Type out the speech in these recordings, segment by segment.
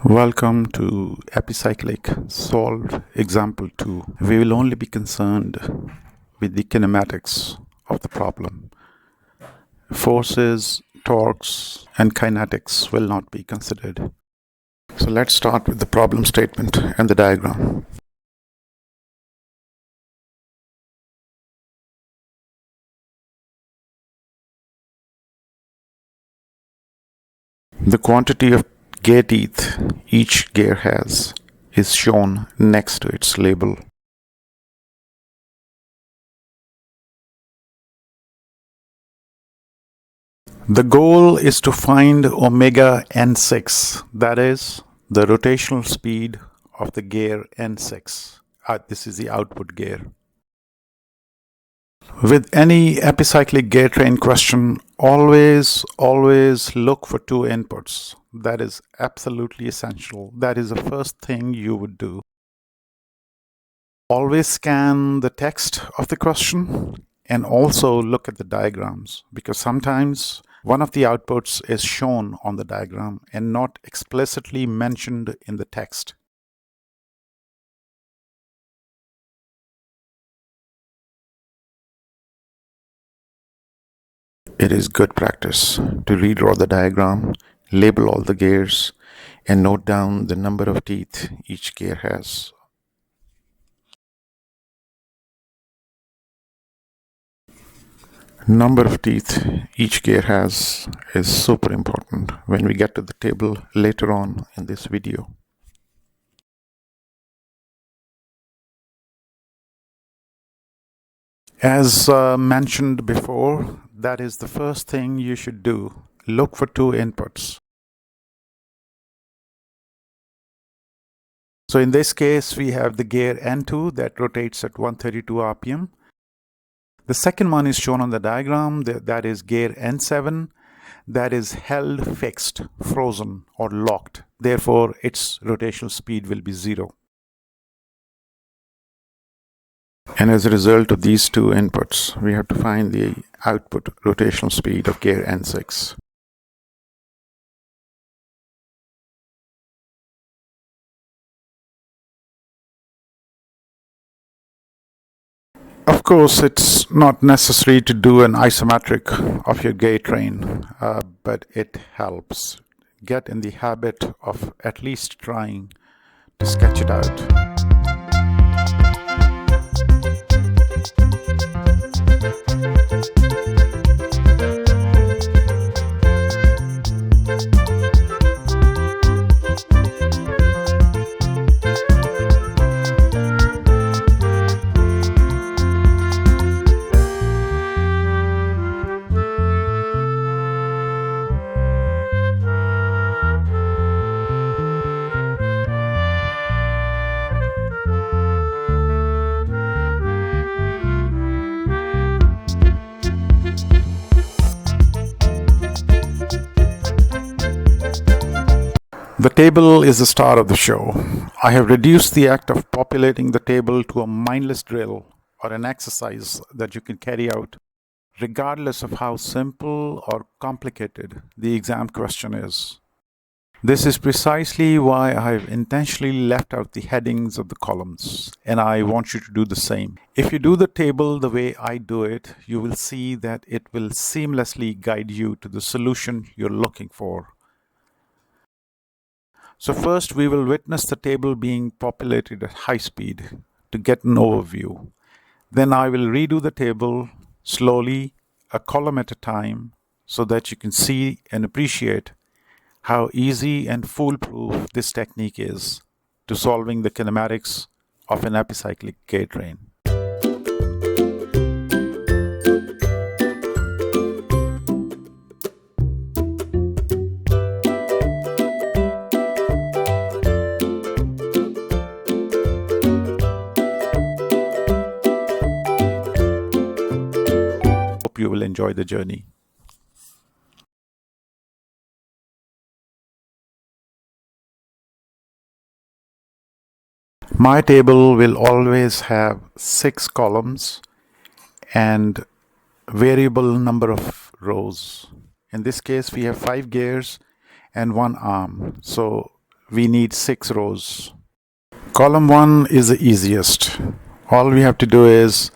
Welcome to Epicyclic Solved Example 2. We will only be concerned with the kinematics of the problem. Forces, torques, and kinetics will not be considered. So let's start with the problem statement and the diagram. The quantity of gear teeth each gear has is shown next to its label. The goal is to find omega n6, that is, the rotational speed of the gear n6. This is the output gear. With any epicyclic gear train question, always look for two inputs. That is absolutely essential. That is the first thing you would do. Always scan the text of the question and also look at the diagrams, because sometimes one of the outputs is shown on the diagram and not explicitly mentioned in the text. It is good practice to redraw the diagram, label all the gears, and note down the number of teeth each gear has. Number of teeth each gear has is super important when we get to the table later on in this video. As mentioned before, that is the first thing you should do. Look for two inputs. So in this case, we have the gear N2 that rotates at 132 RPM. The second one is shown on the diagram, that is gear N7, that is held fixed, frozen, or locked. Therefore, its rotational speed will be 0. And as a result of these two inputs, we have to find the output rotational speed of gear N6. Of course, it's not necessary to do an isometric of your gear train, but it helps. Get in the habit of at least trying to sketch it out. The table is the star of the show. I have reduced the act of populating the table to a mindless drill or an exercise that you can carry out regardless of how simple or complicated the exam question is. This is precisely why I have intentionally left out the headings of the columns, and I want you to do the same. If you do the table the way I do it, you will see that it will seamlessly guide you to the solution you're looking for. So first, we will witness the table being populated at high speed to get an overview. Then I will redo the table slowly, a column at a time, so that you can see and appreciate how easy and foolproof this technique is to solving the kinematics of an epicyclic gear train. You will enjoy the journey. My table will always have 6 columns and variable number of rows. In this case, we have 5 gears and 1 arm. So we need 6 rows. Column 1 is the easiest. All we have to do is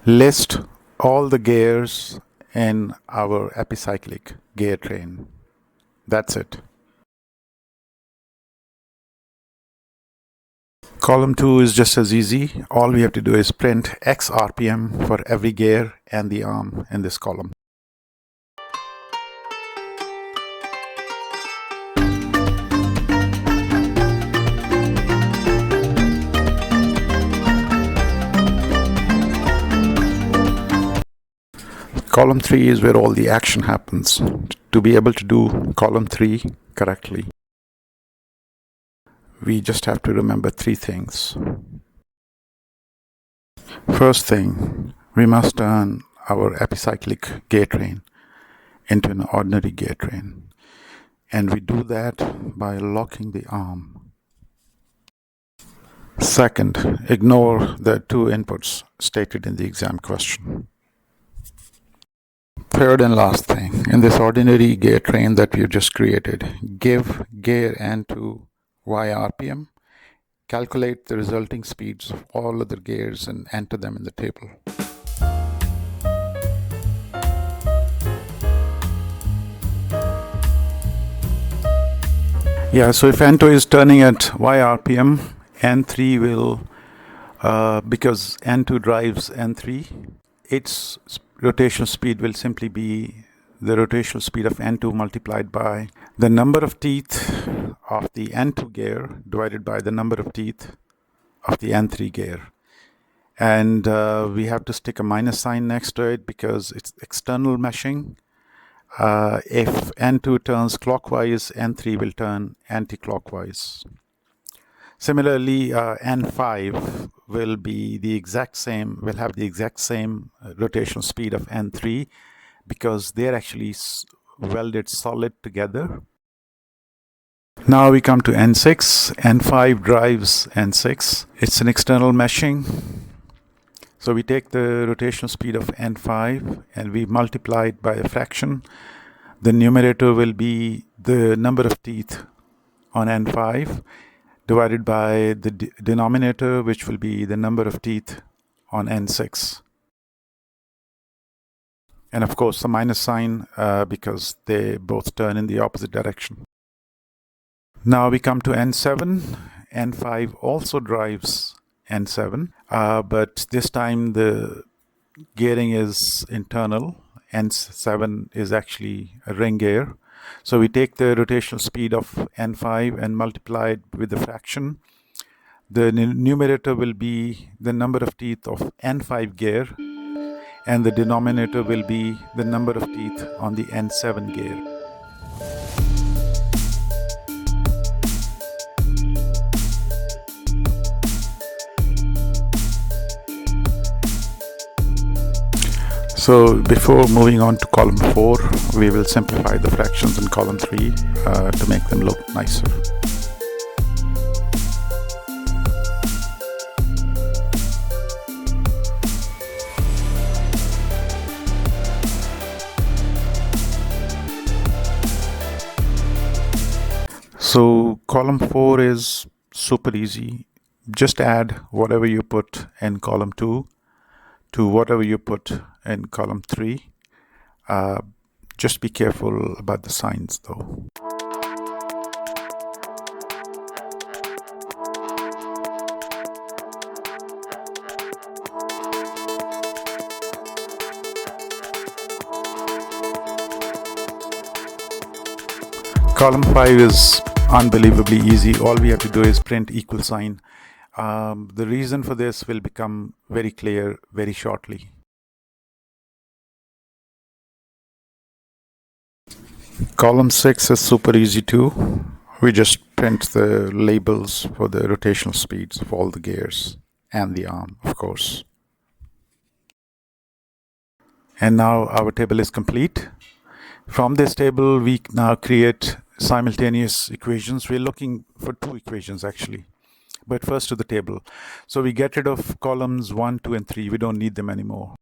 list all the gears in our epicyclic gear train. That's it. Column 2 is just as easy. All we have to do is print X RPM for every gear and the arm in this column. Column 3 is where all the action happens. To be able to do column 3 correctly, we just have to remember 3 things. First thing, we must turn our epicyclic gear train into an ordinary gear train. And we do that by locking the arm. Second, ignore the 2 inputs stated in the exam question. Third and last thing, in this ordinary gear train that we've just created, give gear N2 Y RPM, calculate the resulting speeds of all other gears and enter them in the table. Yeah, so if N2 is turning at Y RPM, N3 will, because N2 drives N3, its rotational speed will simply be the rotational speed of N2 multiplied by the number of teeth of the N2 gear divided by the number of teeth of the N3 gear. And we have to stick a minus sign next to it because it's external meshing. If N2 turns clockwise, N3 will turn anti-clockwise. Similarly, N5 will be the exact same, will have the exact same rotational speed of N3 because they're actually welded solid together. Now we come to N6. N5 drives N6. It's an external meshing. So we take the rotational speed of N5 and we multiply it by a fraction. The numerator will be the number of teeth on N5 divided by the denominator, which will be the number of teeth on N6. And of course the minus sign because they both turn in the opposite direction. Now we come to N7. N5 also drives N7, but this time the gearing is internal. N7 is actually a ring gear. So we take the rotational speed of N5 and multiply it with the fraction. The numerator will be the number of teeth of N5 gear, and the denominator will be the number of teeth on the N7 gear. So before moving on to column 4, we will simplify the fractions in column 3 to make them look nicer. So column 4 is super easy. Just add whatever you put in column 2 to whatever you put in column 3. Just be careful about the signs though. Column 5 is unbelievably easy. All we have to do is print equal sign. The reason for this will become very clear very shortly. Column 6 is super easy too. We just print the labels for the rotational speeds of all the gears and the arm, of course. And now our table is complete. From this table, we now create simultaneous equations. We're looking for 2 equations actually. But first to the table. So we get rid of columns 1, 2, and 3. We don't need them anymore.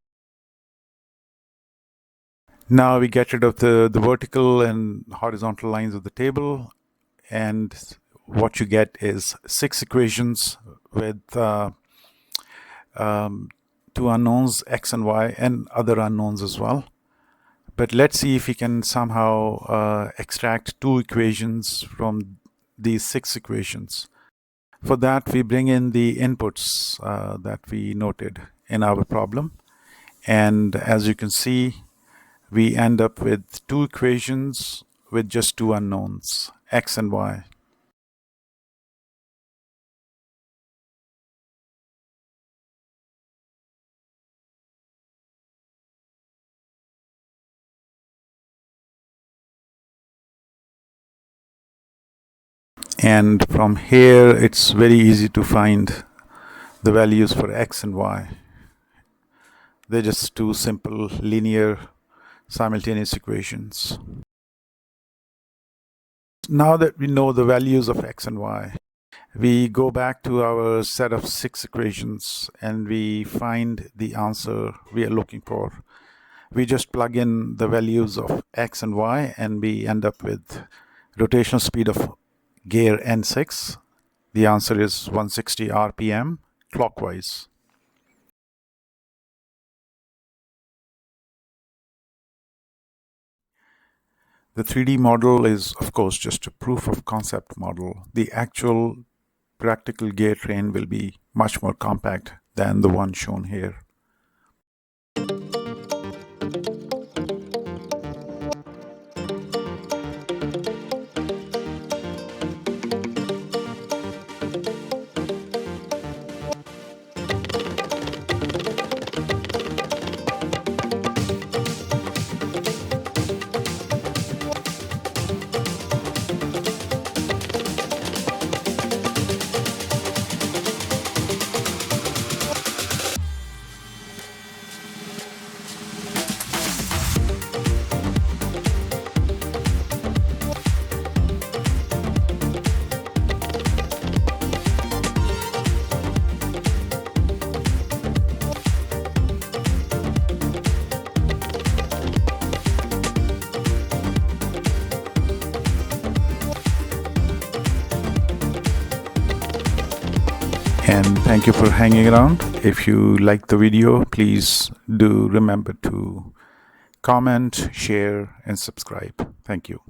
Now we get rid of the vertical and horizontal lines of the table. And what you get is 6 equations with 2 unknowns, x and y, and other unknowns as well. But let's see if we can somehow extract 2 equations from these 6 equations. For that, we bring in the inputs that we noted in our problem. And as you can see, we end up with 2 equations with just 2 unknowns, x and y. And from here, it's very easy to find the values for x and y. They're just 2 simple linear simultaneous equations. Now that we know the values of x and y, we go back to our set of 6 equations and we find the answer we are looking for. We just plug in the values of x and y and we end up with rotational speed of gear N6. The answer is 160 RPM clockwise. The 3D model is, of course, just a proof of concept model. The actual practical gear train will be much more compact than the one shown here. And thank you for hanging around. If you like the video, please do remember to comment, share, and subscribe. Thank you.